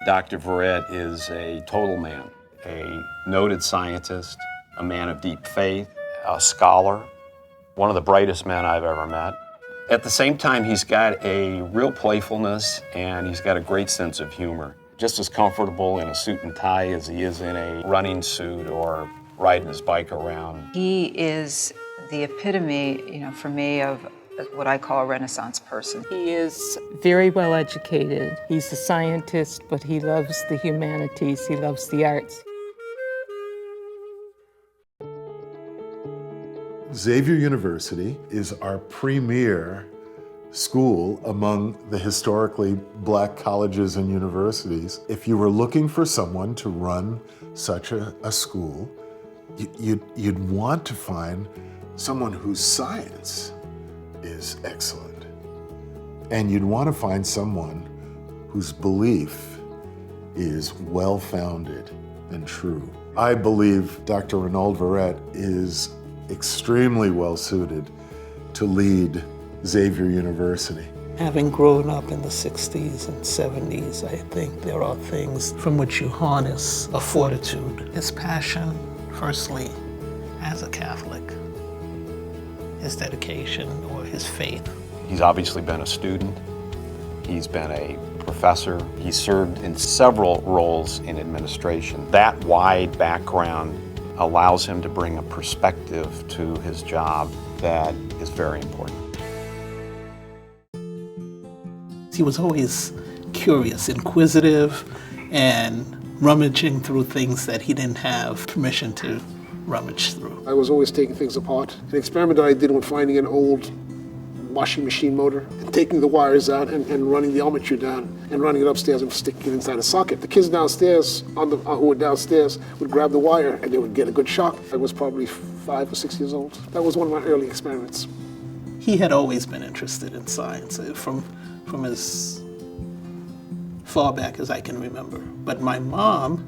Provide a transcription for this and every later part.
Dr. Verret is a total man, a noted scientist, a man of deep faith, a scholar, one of the brightest men I've ever met. At the same time, he's got a real playfulness and he's got a great sense of humor. Just as comfortable in a suit and tie as he is in a running suit or riding his bike around. He is the epitome, for me, of what I call a Renaissance person. He is very well educated. He's a scientist, but he loves the humanities, he loves the arts. Xavier University is our premier school among the historically black colleges and universities. If you were looking for someone to run such a school, you'd want to find someone whose science is excellent. And you'd want to find someone whose belief is well-founded and true. I believe Dr. Renaud Verret is extremely well-suited to lead Xavier University. Having grown up in the 60s and 70s, I think there are things from which you harness a fortitude. His passion, firstly, as a Catholic, his dedication or his faith. He's obviously been a student. He's been a professor. He's served in several roles in administration. That wide background allows him to bring a perspective to his job that is very important. He was always curious, inquisitive, and rummaging through things that he didn't have permission to rummage through. I was always taking things apart. An experiment that I did with finding an old washing machine motor and taking the wires out and running the armature down and running it upstairs and sticking it inside a socket. The kids downstairs, who were downstairs, would grab the wire and they would get a good shock. I was probably 5 or 6 years old. That was one of my early experiments. He had always been interested in science from as far back as I can remember. But my mom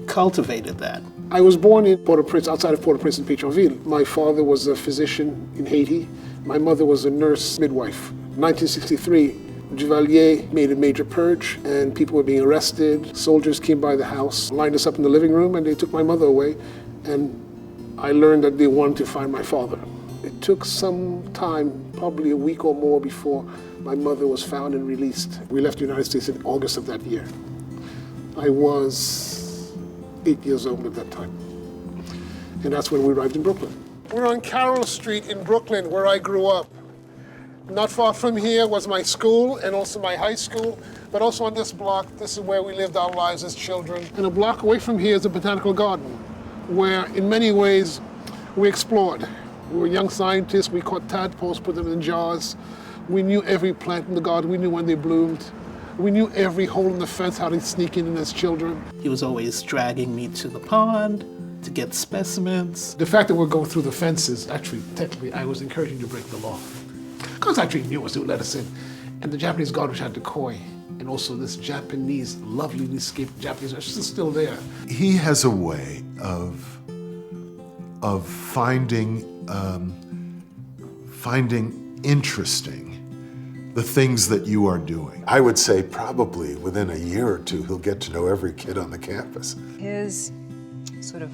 cultivated that. I was born in Port-au-Prince, outside of Port-au-Prince in Pétionville. My father was a physician in Haiti. My mother was a nurse midwife. In 1963, Duvalier made a major purge and people were being arrested. Soldiers came by the house, lined us up in the living room, and they took my mother away. And I learned that they wanted to find my father. It took some time, probably a week or more, before my mother was found and released. We left the United States in August of that year. I was 8 years old at that time. And that's when we arrived in Brooklyn. We're on Carroll Street in Brooklyn, where I grew up. Not far from here was my school and also my high school, but also on this block, this is where we lived our lives as children. And a block away from here is the Botanical Garden, where in many ways we explored. We were young scientists, we caught tadpoles, put them in jars. We knew every plant in the garden, we knew when they bloomed. We knew every hole in the fence, how to sneak in as children. He was always dragging me to the pond to get specimens. The fact that we're going through the fences, actually, technically, I was encouraging to break the law. Because actually knew us, they would let us in. And the Japanese guard, which had the koi, and also this Japanese, lovely escaped Japanese, which is still there. He has a way of finding interesting the things that you are doing. I would say probably within a year or two, he'll get to know every kid on the campus. His sort of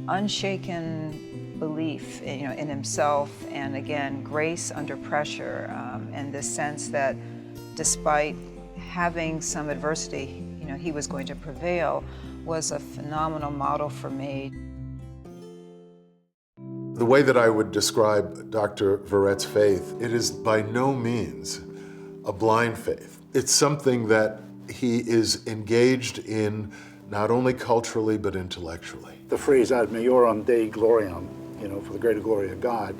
unshaken belief, in himself, and again, grace under pressure, and this sense that despite having some adversity, he was going to prevail, was a phenomenal model for me. The way that I would describe Dr. Verret's faith, it is by no means a blind faith. It's something that he is engaged in not only culturally but intellectually. The phrase ad majorem Dei gloriam, for the greater glory of God,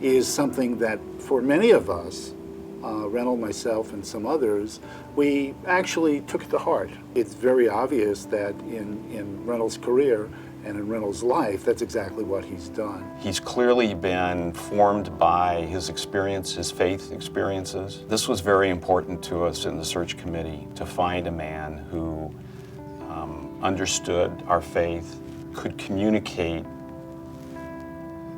is something that for many of us, Reynolds, myself, and some others, we actually took it to heart. It's very obvious that in Reynolds' career and in Reynolds' life, that's exactly what he's done. He's clearly been formed by his experience, his faith experiences. This was very important to us in the search committee, to find a man who understood our faith, could communicate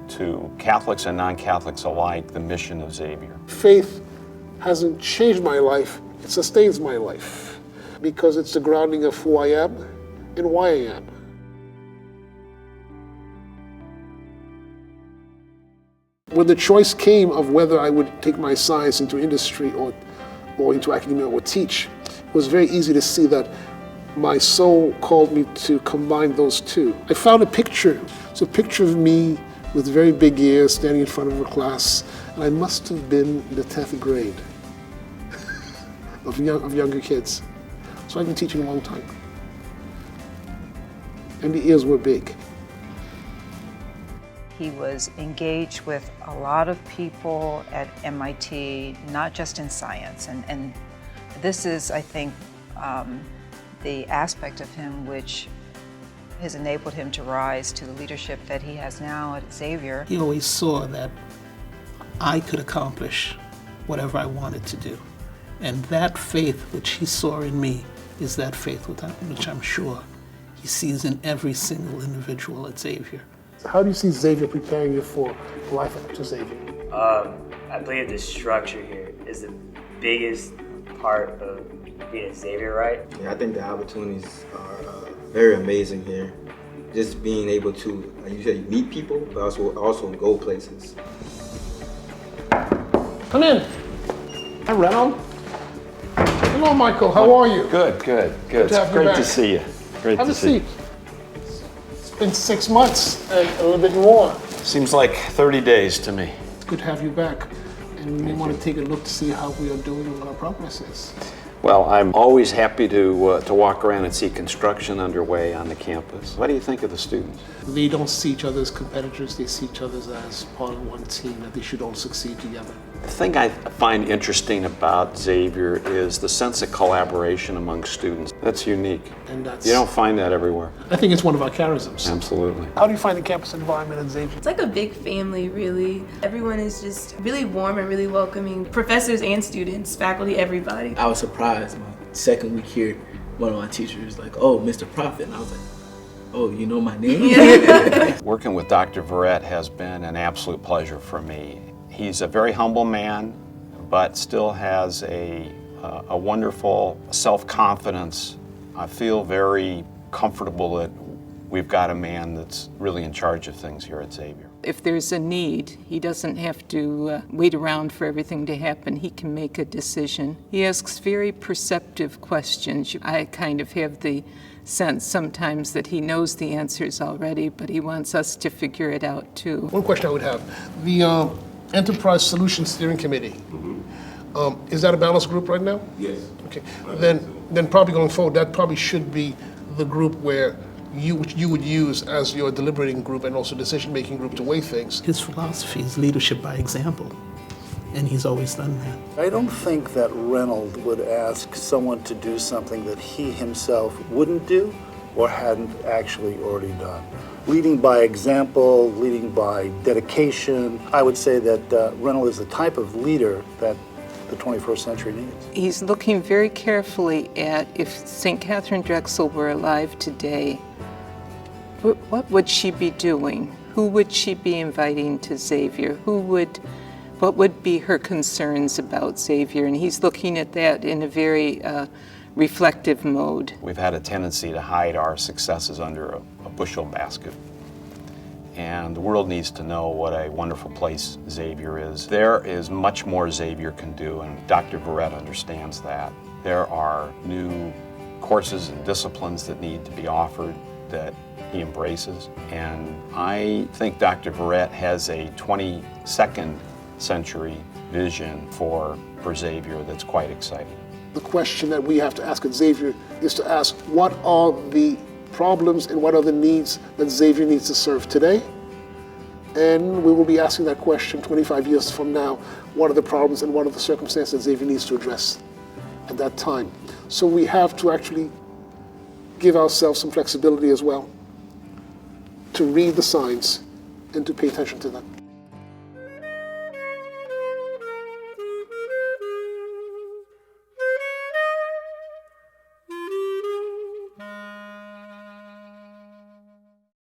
to Catholics and non-Catholics alike the mission of Xavier. Faith hasn't changed my life, it sustains my life. because it's the grounding of who I am and why I am. When the choice came of whether I would take my science into industry or into academia or teach, it was very easy to see that my soul called me to combine those two. I found a picture. It's a picture of me with very big ears standing in front of a class, and I must have been in the 10th grade of younger kids. So I've been teaching a long time. And the ears were big. He was engaged with a lot of people at MIT, not just in science. And this is, I think, the aspect of him which has enabled him to rise to the leadership that he has now at Xavier. He always saw that I could accomplish whatever I wanted to do. And that faith which he saw in me is that faith which I'm sure he sees in every single individual at Xavier. How do you see Xavier preparing you for life after Xavier? I believe the structure here is the biggest part of being at Xavier, right? Yeah, I think the opportunities are very amazing here. Just being able to, like you said, meet people, but also go places. Come in. Hi, Reynolds. Hello, Michael. How are you? Good. It's great to see you. Great Have to a see you. seat. It's been 6 months and a little bit more. Seems like 30 days to me. It's good to have you back. And we want to take a look to see how we are doing and what our progress is. Well, I'm always happy to walk around and see construction underway on the campus. What do you think of the students? They don't see each other as competitors, they see each other as part of one team, that they should all succeed together. The thing I find interesting about Xavier is the sense of collaboration among students. That's unique. And You don't find that everywhere. I think it's one of our charisms. Absolutely. How do you find the campus environment at Xavier? It's like a big family, really. Everyone is just really warm and really welcoming. Professors and students, faculty, everybody. I was surprised my second week here, one of my teachers was like, "Oh, Mr. Prophet," and I was like, "Oh, you know my name?" Working with Dr. Verret has been an absolute pleasure for me. He's a very humble man, but still has a wonderful self-confidence. I feel very comfortable that we've got a man that's really in charge of things here at Xavier. If there's a need, he doesn't have to wait around for everything to happen. He can make a decision. He asks very perceptive questions. I kind of have the sense sometimes that he knows the answers already, but he wants us to figure it out too. One question I would have, the Enterprise Solutions Steering Committee, is that a balanced group right now? Yes. Okay, then probably going forward, that probably should be the group where you would use as your deliberating group and also decision-making group to weigh things. His philosophy is leadership by example, and he's always done that. I don't think that Reynolds would ask someone to do something that he himself wouldn't do or hadn't actually already done. Leading by example, leading by dedication, I would say that Reynolds is the type of leader that the 21st century needs. He's looking very carefully at if St. Catherine Drexel were alive today, what would she be doing? Who would she be inviting to Xavier? What would be her concerns about Xavier? And he's looking at that in a very reflective mode. We've had a tendency to hide our successes under a bushel basket. And the world needs to know what a wonderful place Xavier is. There is much more Xavier can do, and Dr. Verret understands that. There are new courses and disciplines that need to be offered that he embraces. And I think Dr. Verret has a 22nd century vision for Xavier that's quite exciting. The question that we have to ask at Xavier is to ask, what are the problems and what are the needs that Xavier needs to serve today? And we will be asking that question 25 years from now. What are the problems and what are the circumstances that Xavier needs to address at that time? So we have to actually give ourselves some flexibility as well to read the signs and to pay attention to them.